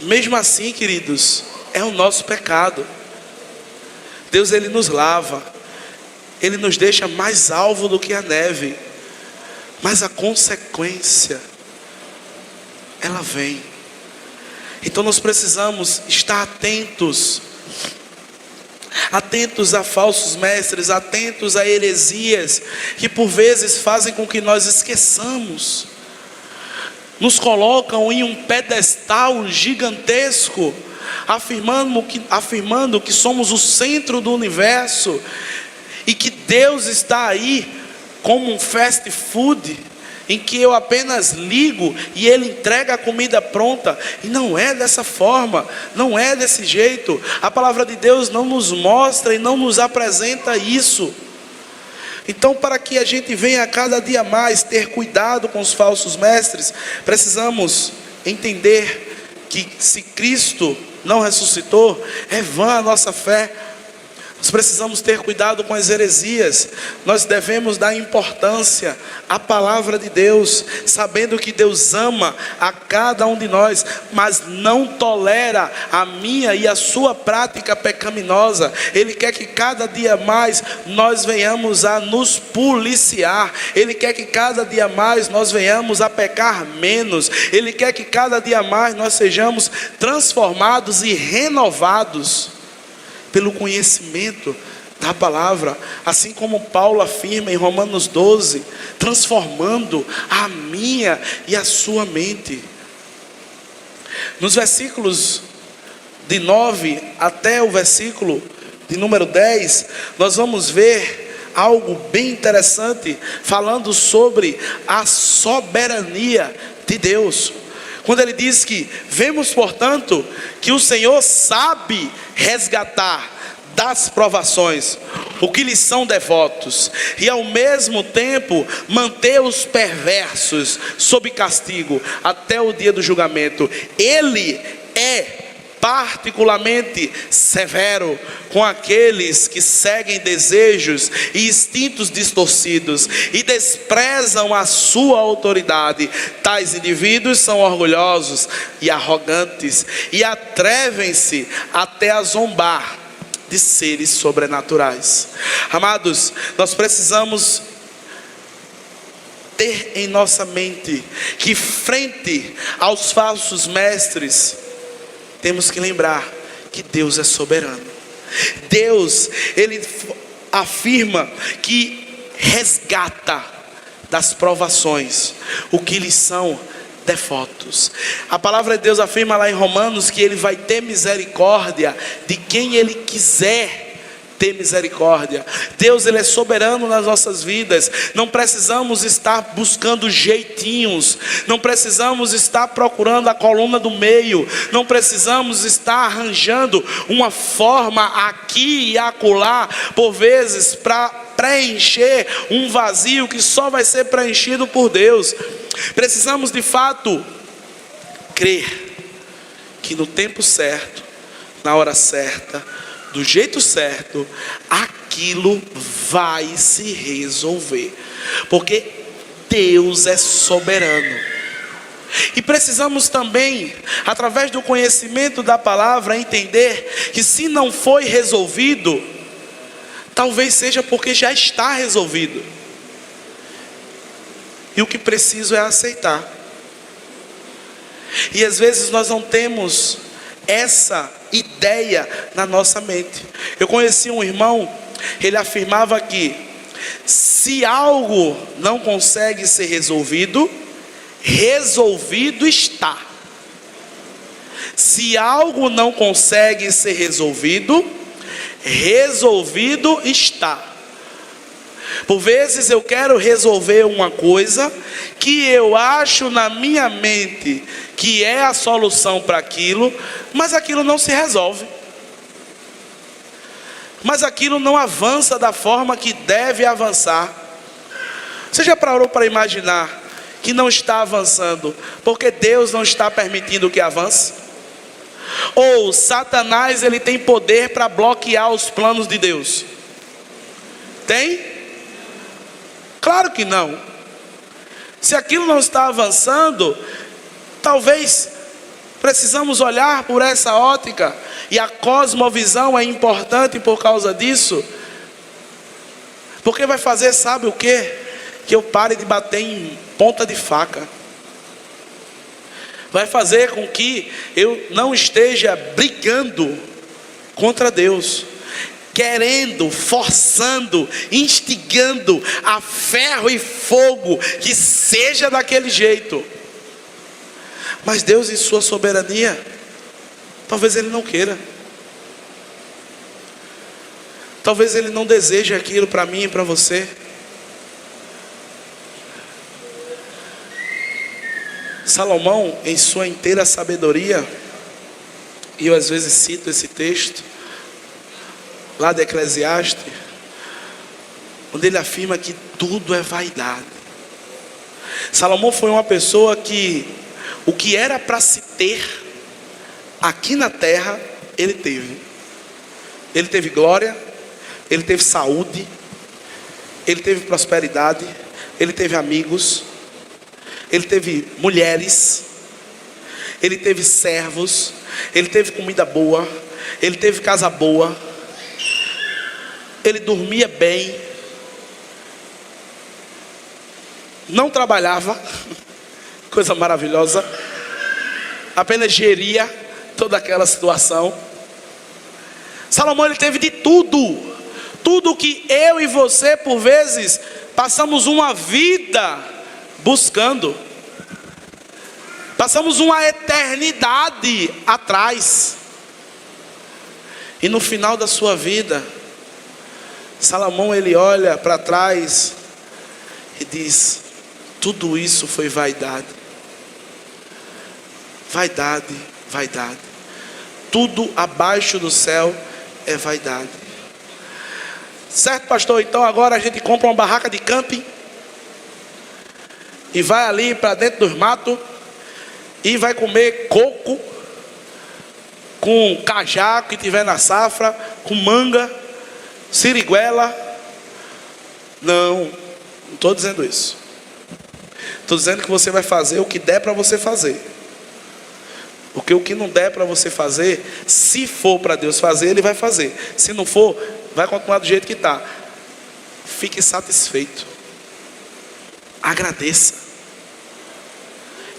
Mesmo assim, queridos, é o nosso pecado. Deus, Ele nos lava, Ele nos deixa mais alvo do que a neve, mas a consequência, ela vem. Então nós precisamos estar atentos a falsos mestres, atentos a heresias, que por vezes fazem com que nós esqueçamos, nos colocam em um pedestal gigantesco, afirmando que somos o centro do universo, e que Deus está aí como um fast food, em que eu apenas ligo e Ele entrega a comida pronta. E não é dessa forma, não é desse jeito. A palavra de Deus não nos mostra e não nos apresenta isso. Então, para que a gente venha a cada dia mais ter cuidado com os falsos mestres, precisamos entender que se Cristo não ressuscitou, é vã a nossa fé. Nós precisamos ter cuidado com as heresias. Nós devemos dar importância à palavra de Deus, sabendo que Deus ama a cada um de nós, mas não tolera a minha e a sua prática pecaminosa. Ele quer que cada dia mais nós venhamos a nos policiar. Ele quer que cada dia mais nós venhamos a pecar menos. Ele quer que cada dia mais nós sejamos transformados e renovados pelo conhecimento da palavra, assim como Paulo afirma em Romanos 12, transformando a minha e a sua mente. Nos versículos de 9 até o versículo de número 10, nós vamos ver algo bem interessante, falando sobre a soberania de Deus. Quando ele diz que vemos, portanto, que o Senhor sabe resgatar das provações o que lhes são devotos, e ao mesmo tempo manter os perversos sob castigo até o dia do julgamento. Ele é particularmente severo com aqueles que seguem desejos e instintos distorcidos e desprezam a sua autoridade. Tais indivíduos são orgulhosos e arrogantes e atrevem-se até a zombar de seres sobrenaturais. Amados, nós precisamos ter em nossa mente que, frente aos falsos mestres, temos que lembrar que Deus é soberano. Deus, Ele afirma que resgata das provações o que lhes são devotos. A palavra de Deus afirma lá em Romanos que Ele vai ter misericórdia de quem Ele quiser ter misericórdia. Deus, Ele é soberano nas nossas vidas. Não precisamos estar buscando jeitinhos, não precisamos estar procurando a coluna do meio, não precisamos estar arranjando uma forma aqui e acolá, por vezes para preencher um vazio que só vai ser preenchido por Deus. Precisamos de fato crer que no tempo certo, na hora certa, do jeito certo, aquilo vai se resolver, porque Deus é soberano. E precisamos também, através do conhecimento da palavra, entender que se não foi resolvido, talvez seja porque já está resolvido, e o que preciso é aceitar. E às vezes nós não temos essa ideia na nossa mente. Eu conheci um irmão, ele afirmava que se algo não consegue ser resolvido, resolvido está. Se algo não consegue ser resolvido, resolvido está. Por vezes eu quero resolver uma coisa que eu acho na minha mente que é a solução para aquilo, mas aquilo não se resolve. Mas aquilo não avança da forma que deve avançar. Você já parou para imaginar que não está avançando porque Deus não está permitindo que avance? Ou Satanás, ele tem poder para bloquear os planos de Deus? Tem? Claro que não. Se aquilo não está avançando, talvez precisamos olhar por essa ótica E a cosmovisão é importante por causa disso, porque vai fazer, sabe o quê? Que eu pare de bater em ponta de faca. Vai fazer com que eu não esteja brigando contra Deus, querendo, forçando, instigando a ferro e fogo, que seja daquele jeito. Mas Deus, em sua soberania, talvez Ele não queira. Talvez Ele não deseje aquilo para mim e para você. Salomão, em sua inteira sabedoria, e eu às vezes cito esse texto lá de Eclesiastes, onde ele afirma que tudo é vaidade. Salomão foi uma pessoa que o que era para se ter aqui na terra, ele teve. Ele teve glória, ele teve saúde, ele teve prosperidade, ele teve amigos, ele teve mulheres, ele teve servos, ele teve comida boa, ele teve casa boa, ele dormia bem, não trabalhava, coisa maravilhosa, apenas geria toda aquela situação. Salomão, ele teve de tudo, tudo que eu e você por vezes passamos uma vida buscando, passamos uma eternidade atrás, e no final da sua vida, Salomão, ele olha para trás e diz: tudo isso foi vaidade, vaidade, vaidade. Tudo abaixo do céu é vaidade. Certo, pastor? Então agora a gente compra uma barraca de camping e vai ali para dentro dos matos e vai comer coco com cajá que tiver na safra, com manga, siriguela. Não estou dizendo isso. Estou dizendo que você vai fazer o que der para você fazer. Porque o que não der para você fazer, se for para Deus fazer, Ele vai fazer. Se não for, vai continuar do jeito que está. Fique satisfeito. Agradeça.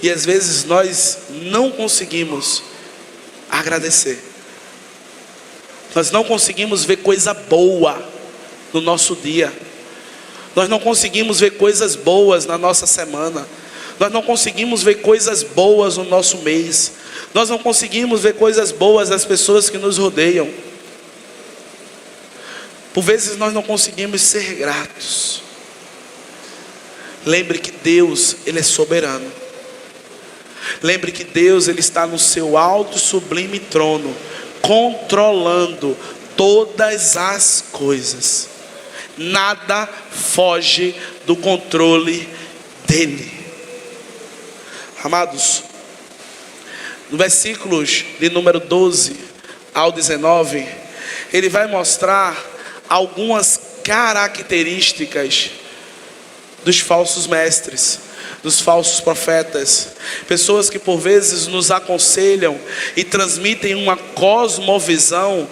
E às vezes nós não conseguimos agradecer. Nós não conseguimos ver coisa boa no nosso dia. Nós não conseguimos ver coisas boas na nossa semana. Nós não conseguimos ver coisas boas no nosso mês. Nós não conseguimos ver coisas boas das pessoas que nos rodeiam. Por vezes nós não conseguimos ser gratos. Lembre que Deus, Ele é soberano. Lembre que Deus, Ele está no seu alto e sublime trono, controlando todas as coisas. Nada foge do controle dEle. Amados, no versículos de número 12 ao 19, ele vai mostrar algumas características dos falsos mestres, dos falsos profetas, pessoas que por vezes nos aconselham e transmitem uma cosmovisão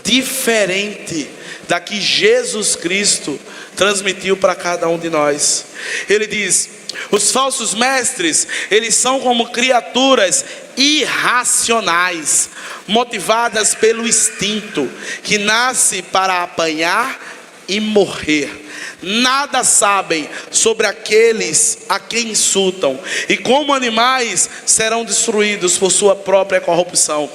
diferente da que Jesus Cristo transmitiu para cada um de nós. Ele diz: os falsos mestres, eles são como criaturas irracionais, motivadas pelo instinto, que nasce para apanhar e morrer. Nada sabem sobre aqueles a quem insultam, e como animais serão destruídos por sua própria corrupção.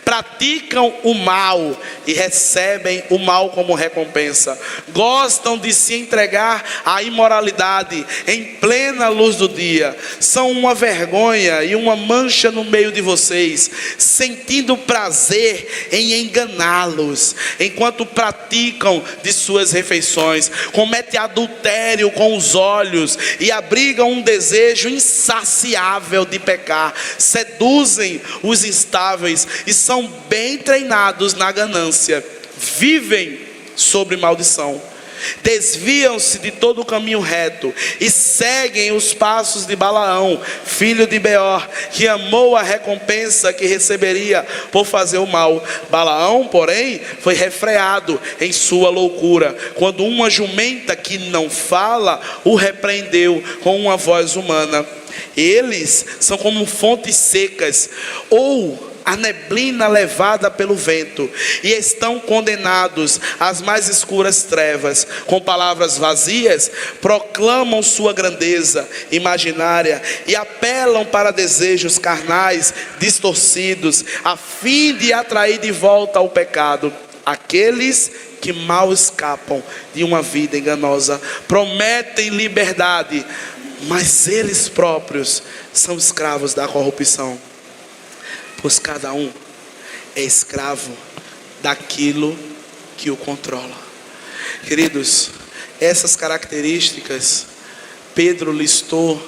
Praticam o mal e recebem o mal como recompensa. Gostam de se entregar à imoralidade em plena luz do dia. São uma vergonha e uma mancha no meio de vocês, sentindo prazer em enganá-los, enquanto praticam de suas refeições. Cometem adultério com os olhos e abrigam um desejo insaciável de pecar. Seduzem os instáveis e são bem treinados na ganância. Vivem sobre maldição. desviam-se de todo o caminho reto e seguem os passos de Balaão, filho de Beor, que amou a recompensa que receberia por fazer o mal. Balaão, porém, foi refreado em sua loucura, quando uma jumenta que não fala o repreendeu com uma voz humana. Eles são como fontes secas, ou a neblina levada pelo vento, e estão condenados às mais escuras trevas. Com palavras vazias proclamam sua grandeza imaginária e apelam para desejos carnais distorcidos, a fim de atrair de volta ao pecado aqueles que mal escapam de uma vida enganosa. Prometem liberdade, mas eles próprios são escravos da corrupção, pois cada um é escravo daquilo que o controla. Queridos, essas características Pedro listou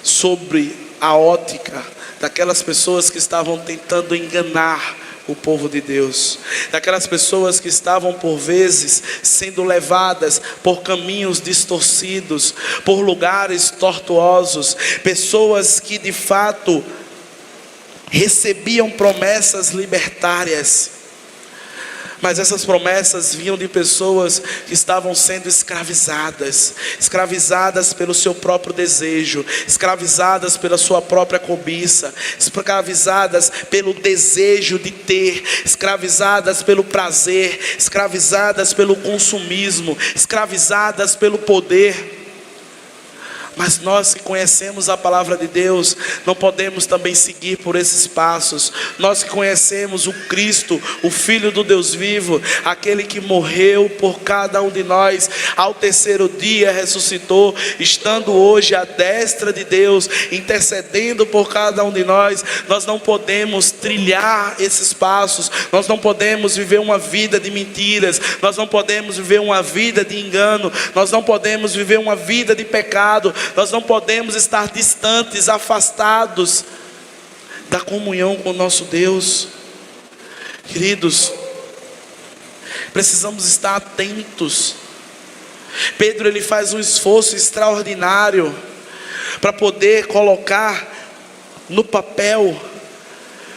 sobre a ótica daquelas pessoas que estavam tentando enganar o povo de Deus, daquelas pessoas que estavam por vezes sendo levadas por caminhos distorcidos, por lugares tortuosos, pessoas que de fato recebiam promessas libertárias, mas essas promessas vinham de pessoas que estavam sendo escravizadas pelo seu próprio desejo, escravizadas pela sua própria cobiça, escravizadas pelo desejo de ter, escravizadas pelo prazer, escravizadas pelo consumismo, escravizadas pelo poder. Mas nós que conhecemos a palavra de Deus, não podemos também seguir por esses passos. Nós que conhecemos o Cristo, o Filho do Deus vivo, aquele que morreu por cada um de nós, ao terceiro dia ressuscitou, estando hoje à destra de Deus, intercedendo por cada um de nós. Nós não podemos trilhar esses passos, nós não podemos viver uma vida de mentiras, nós não podemos viver uma vida de engano, nós não podemos viver uma vida de pecado. Nós não podemos estar distantes, afastados da comunhão com o nosso Deus. Queridos, precisamos estar atentos. Pedro, ele faz um esforço extraordinário para poder colocar no papel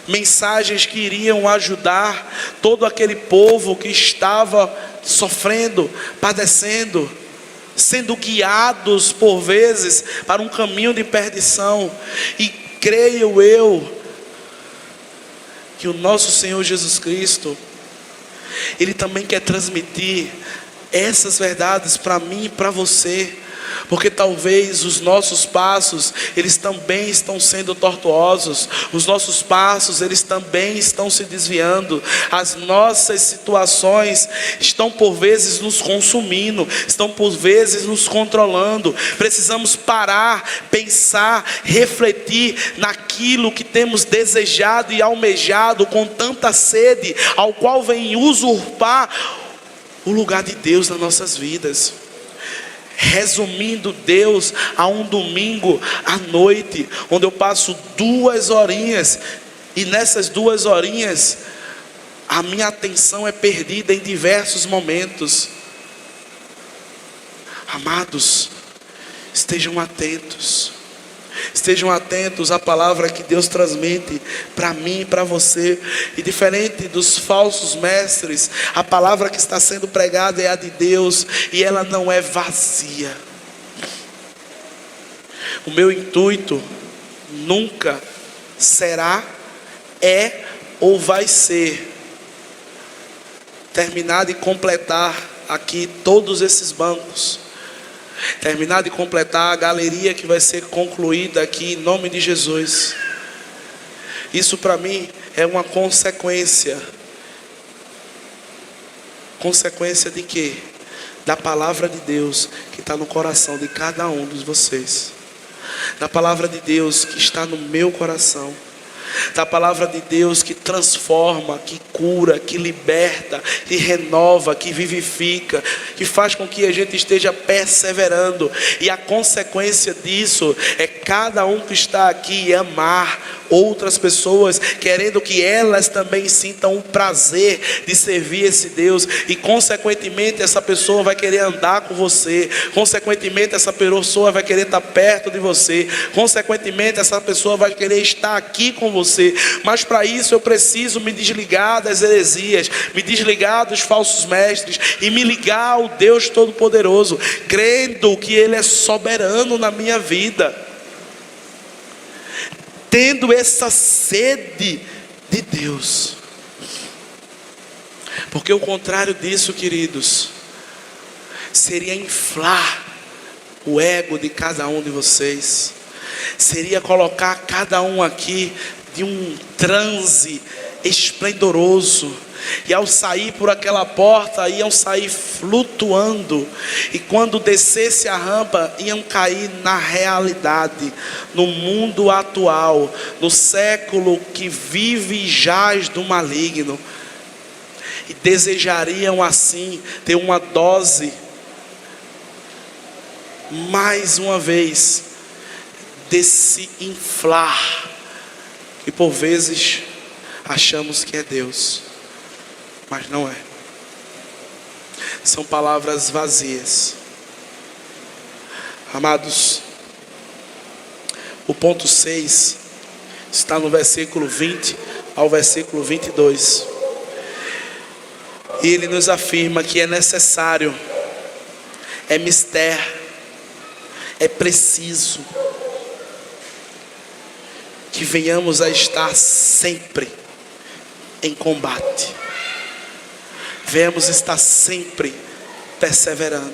mensagens que iriam ajudar todo aquele povo que estava sofrendo, padecendo, sendo guiados por vezes para um caminho de perdição. E creio eu que o nosso Senhor Jesus Cristo, Ele também quer transmitir essas verdades para mim e para você, porque talvez os nossos passos, eles também estão sendo tortuosos, os nossos passos, eles também estão se desviando, as nossas situações estão por vezes nos consumindo, estão por vezes nos controlando. Precisamos parar, pensar, refletir naquilo que temos desejado e almejado com tanta sede, ao qual vem usurpar o lugar de Deus nas nossas vidas. Resumindo, Deus, a um domingo à noite, onde eu passo 2 horinhas, e nessas 2 horinhas a minha atenção é perdida em diversos momentos. Amados, estejam atentos. Estejam atentos à palavra que Deus transmite para mim e para você. E diferente dos falsos mestres, a palavra que está sendo pregada é a de Deus, e ela não é vazia. O meu intuito nunca será, é ou vai ser terminar de completar aqui todos esses bancos, terminar de completar a galeria que vai ser concluída aqui em nome de Jesus. Isso para mim é uma consequência. Consequência de quê? Da palavra de Deus que está no coração de cada um de vocês, da palavra de Deus que está no meu coração, da palavra de Deus que transforma, que cura, que liberta, que renova, que vivifica, que faz com que a gente esteja perseverando. E a consequência disso é cada um que está aqui amar outras pessoas, querendo que elas também sintam o prazer de servir esse Deus, e consequentemente essa pessoa vai querer andar com você, consequentemente essa pessoa vai querer estar perto de você, consequentemente essa pessoa vai querer estar aqui com você. Mas para isso eu preciso me desligar das heresias, me desligar dos falsos mestres e me ligar ao Deus Todo-Poderoso, crendo que Ele é soberano na minha vida, tendo essa sede de Deus. Porque o contrário disso, queridos, seria inflar o ego de cada um de vocês, seria colocar cada um aqui de um transe esplendoroso, e ao sair por aquela porta, iam sair flutuando, e quando descesse a rampa, iam cair na realidade, no mundo atual, no século que vive e jaz do maligno, e desejariam assim ter uma dose, mais uma vez, desse inflar, que por vezes achamos que é Deus, mas não é. São palavras vazias. Amados, o ponto 6 está no versículo 20 ao versículo 22. E ele nos afirma que é necessário, é mister, é preciso que venhamos a estar sempre em combate. Venhamos estar sempre perseverando.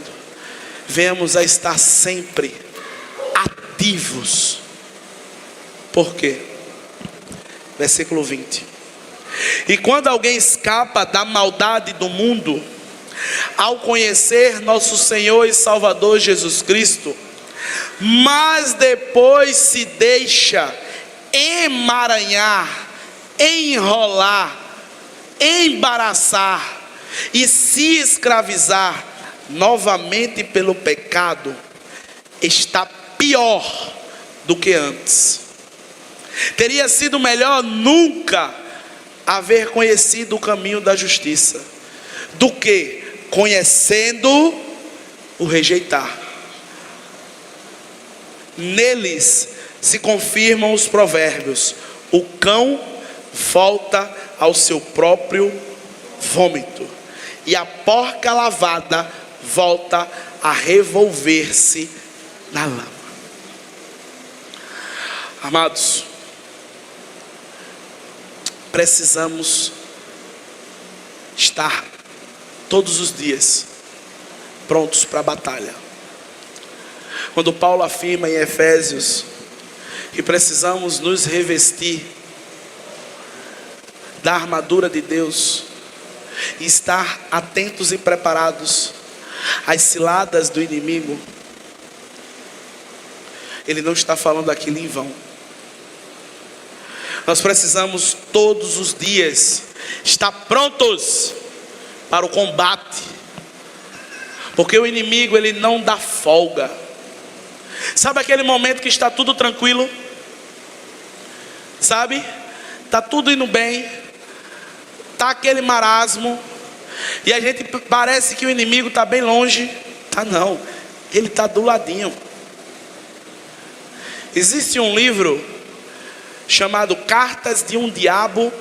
Venhamos a estar sempre ativos. Por quê? Versículo 20. E quando alguém escapa da maldade do mundo, ao conhecer nosso Senhor e Salvador Jesus Cristo, mas depois se deixa emaranhar, enrolar, embaraçar e se escravizar novamente pelo pecado, está pior do que antes. Teria sido melhor nunca haver conhecido o caminho da justiça, do que conhecendo o rejeitar. Neles se confirmam os provérbios: o cão volta ao seu próprio vômito, e a porca lavada volta a revolver-se na lama. Amados, precisamos estar todos os dias prontos para a batalha. Quando Paulo afirma em Efésios que precisamos nos revestir da armadura de Deus e estar atentos e preparados às ciladas do inimigo, ele não está falando aquilo em vão. Nós precisamos todos os dias estar prontos para o combate, porque o inimigo, ele não dá folga. Sabe aquele momento que está tudo tranquilo? Sabe? Está tudo indo bem, está aquele marasmo, e a gente parece que o inimigo está bem longe. Tá não, ele está do ladinho. Existe um livro chamado Cartas de um Diabo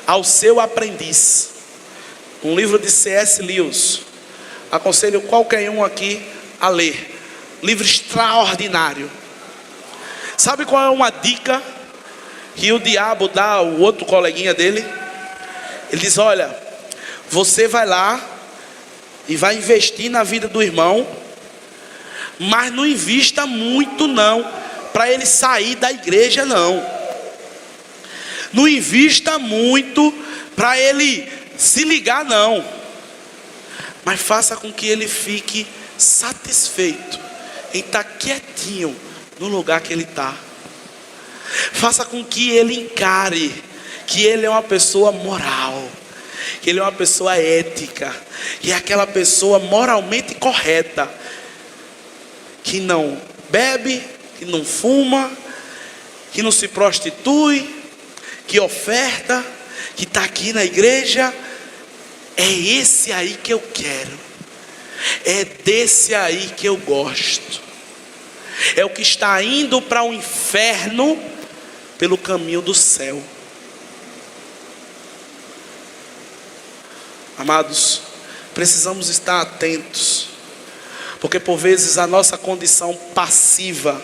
ao Seu Aprendiz, um livro de C.S. Lewis. Aconselho qualquer um aqui a ler. Livro extraordinário. Sabe qual é uma dica que o diabo dá ao outro coleguinha dele? Ele diz: olha, você vai lá e vai investir na vida do irmão, mas não invista muito não, para ele sair da igreja não. Não invista muito para ele se ligar não, mas faça com que ele fique satisfeito em estar quietinho no lugar que ele está. Faça com que ele encare que ele é uma pessoa moral, que ele é uma pessoa ética, que é aquela pessoa moralmente correta, que não bebe, que não fuma, que não se prostitui, que oferta, que está aqui na igreja. É esse aí que eu quero, é desse aí que eu gosto. É o que está indo para o inferno pelo caminho do céu. Amados, precisamos estar atentos, porque por vezes a nossa condição passiva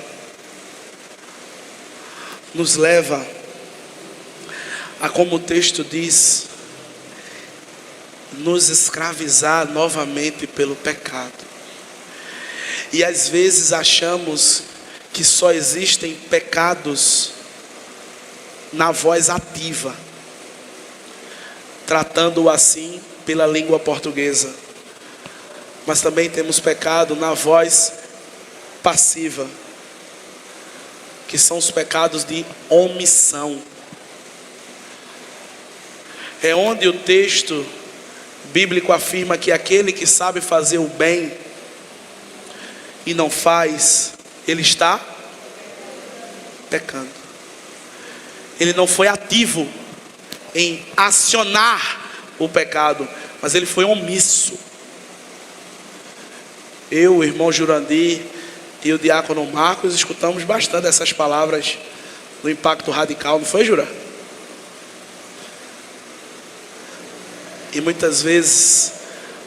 nos leva a, como o texto diz, nos escravizar novamente pelo pecado. E às vezes achamos que só existem pecados na voz ativa, tratando-o assim pela língua portuguesa. Mas também temos pecado na voz passiva, que são os pecados de omissão. É onde o texto bíblico afirma que aquele que sabe fazer o bem e não faz, ele está pecando. Ele não foi ativo em acionar o pecado, mas ele foi omisso. Eu, o irmão Jurandir e o diácono Marcos escutamos bastante essas palavras no Impacto Radical, não foi, Jura? E muitas vezes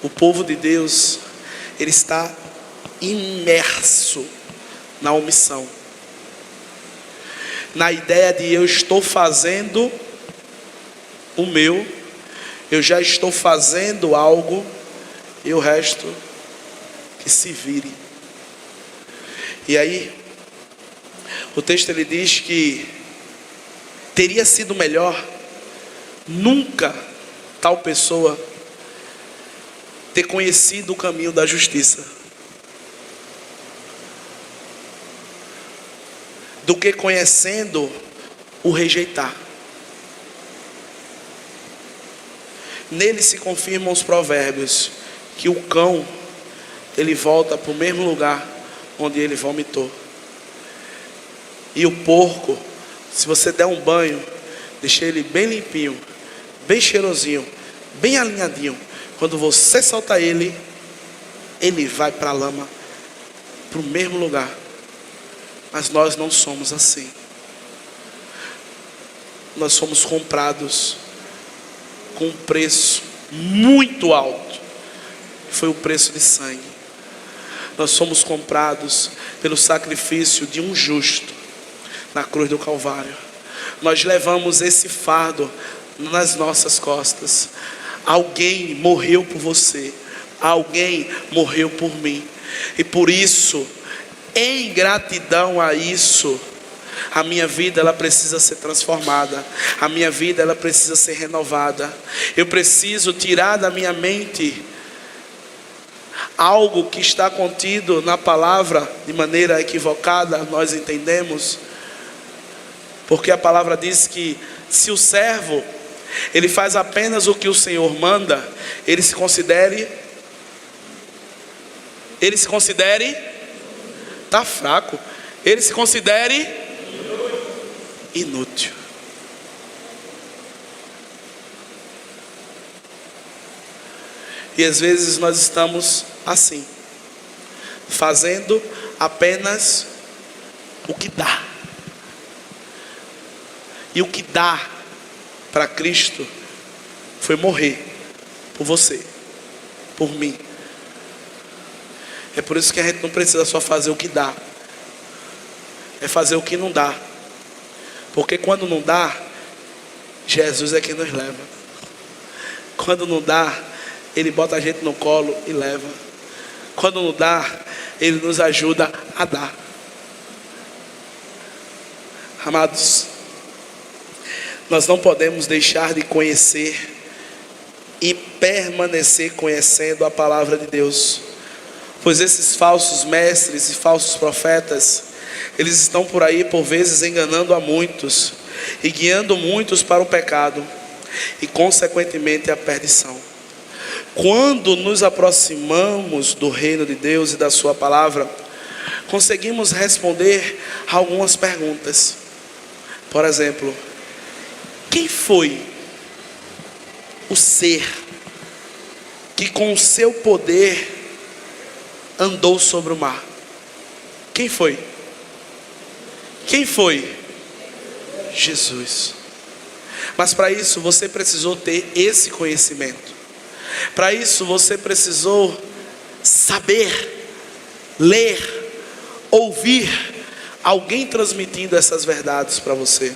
o povo de Deus, ele está imerso na omissão, na ideia de eu estou fazendo o meu, eu já estou fazendo algo e o resto que se vire. E aí o texto ele diz que teria sido melhor nunca tal pessoa ter conhecido o caminho da justiça, do que conhecendo o rejeitar. Nele se confirmam os provérbios, que o cão ele volta para o mesmo lugar onde ele vomitou. E o porco, se você der um banho, deixar ele bem limpinho, bem cheirosinho, bem alinhadinho, quando você soltar ele, ele vai para a lama, para o mesmo lugar. Mas nós não somos assim. Nós somos comprados com um preço muito alto. Foi o preço de sangue. Nós somos comprados pelo sacrifício de um justo na cruz do Calvário. Nós levamos esse fardo nas nossas costas. Alguém morreu por você, alguém morreu por mim, e por isso, em gratidão a isso, a minha vida ela precisa ser transformada, a minha vida ela precisa ser renovada. Eu preciso tirar da minha mente algo que está contido na palavra de maneira equivocada, nós entendemos, porque a palavra diz que se o servo ele faz apenas o que o Senhor manda, ele se considere, está fraco, ele se considere inútil. E às vezes nós estamos assim, fazendo apenas o que dá. E o que dá para Cristo foi morrer por você, por mim. É por isso que a gente não precisa só fazer o que dá, é fazer o que não dá. Porque quando não dá, Jesus é quem nos leva. Quando não dá, Ele bota a gente no colo e leva. Quando não dá, Ele nos ajuda a dar. Amados, nós não podemos deixar de conhecer e permanecer conhecendo a palavra de Deus, pois esses falsos mestres e falsos profetas, eles estão por aí por vezes enganando a muitos e guiando muitos para o pecado e consequentemente a perdição. Quando nos aproximamos do reino de Deus e da sua palavra, conseguimos responder algumas perguntas. Por exemplo, quem foi o ser que com o seu poder andou sobre o mar? Quem foi? Quem foi? Jesus. Mas para isso você precisou ter esse conhecimento. Para isso você precisou saber, ler, ouvir alguém transmitindo essas verdades para você.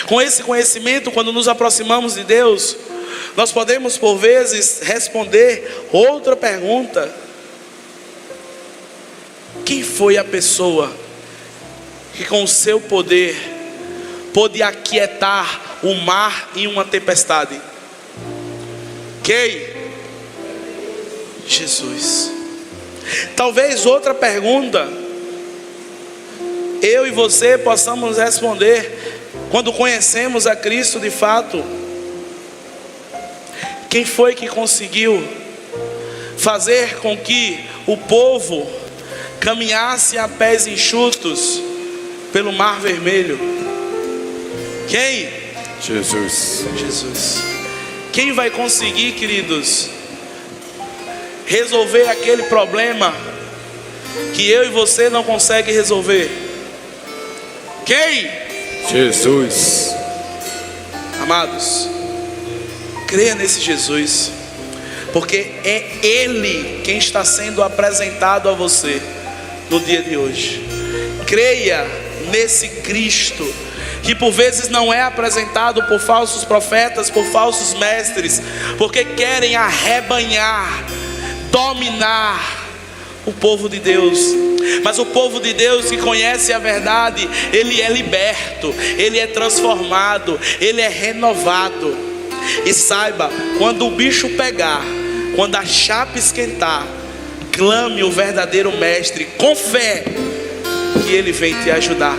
Com esse conhecimento, quando nos aproximamos de Deus, nós podemos por vezes responder outra pergunta: quem foi a pessoa que com o seu poder pôde aquietar o mar em uma tempestade? Quem? Jesus. Talvez outra pergunta eu e você possamos responder quando conhecemos a Cristo de fato: quem foi que conseguiu fazer com que o povo caminhasse a pés enxutos pelo Mar Vermelho? Quem? Jesus. Jesus. Quem vai conseguir, queridos, resolver aquele problema que eu e você não conseguem resolver? Quem? Jesus. Amados, creia nesse Jesus, porque é Ele quem está sendo apresentado a você no dia de hoje. Creia nesse Cristo, que por vezes não é apresentado por falsos profetas, por falsos mestres, porque querem arrebanhar, dominar o povo de Deus. Mas o povo de Deus que conhece a verdade, ele é liberto, ele é transformado, ele é renovado. E saiba, quando o bicho pegar, quando a chapa esquentar, clame o verdadeiro mestre com fé, que ele vem te ajudar.